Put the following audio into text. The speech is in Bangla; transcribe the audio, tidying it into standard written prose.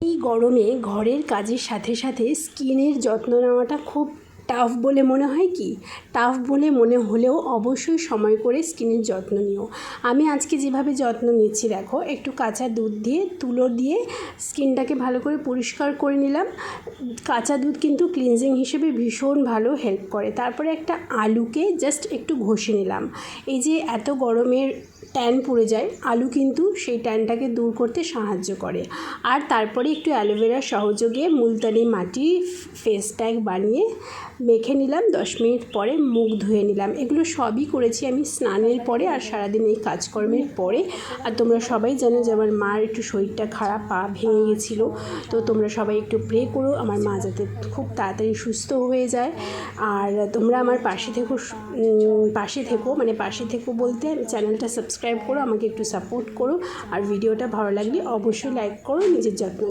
এই গরমে ঘরের কাজের সাথে সাথে স্কিনের যত্ন নেওয়াটা খুব টাফ বলে মনে হয় কি? টাফ বলে মনে হলেও অবশ্যই সময় করে স্কিনের যত্ন নিও। আমি আজকে যেভাবে যত্ন নিচ্ছি দেখো, একটু কাঁচা দুধ দিয়ে তুলো দিয়ে স্কিনটাকে ভালো করে পরিষ্কার করে নিলাম। কাঁচা দুধ কিন্তু ক্লিনজিং হিসেবে ভীষণ ভালো হেল্প করে। তারপরে একটা আলুকে জাস্ট একটু ঘষে নিলাম। এই যে এত গরমের ট্যান পড়ে যায়, আলু কিন্তু সেই ট্যানটাকে দূর করতে সাহায্য করে। আর তারপরে একটু অ্যালোভেরার সহযোগে মুলতানি মাটি ফেস প্যাক বানিয়ে মেখে নিলাম। 10 মিনিট পরে মুখ ধুয়ে নিলাম। এগুলো সবই করেছি আমি স্নানের পরে আর সারাদিন এই কাজকর্মের পরে। আর তোমরা সবাই জানো যে আমার মার একটু শরীরটা খারাপ, পা ভেঙে গেছিলো। তো তোমরা সবাই একটু প্রে করো আমার মা যাতে খুব তাড়াতাড়ি সুস্থ হয়ে যায়। আর তোমরা আমার পাশে থেকো বলতে চ্যানেলটা সাবস্ক্রাইব করো, আমাকে একটু সাপোর্ট করো। আর ভিডিওটা ভালো লাগলে অবশ্যই লাইক করো। নিজের যত্ন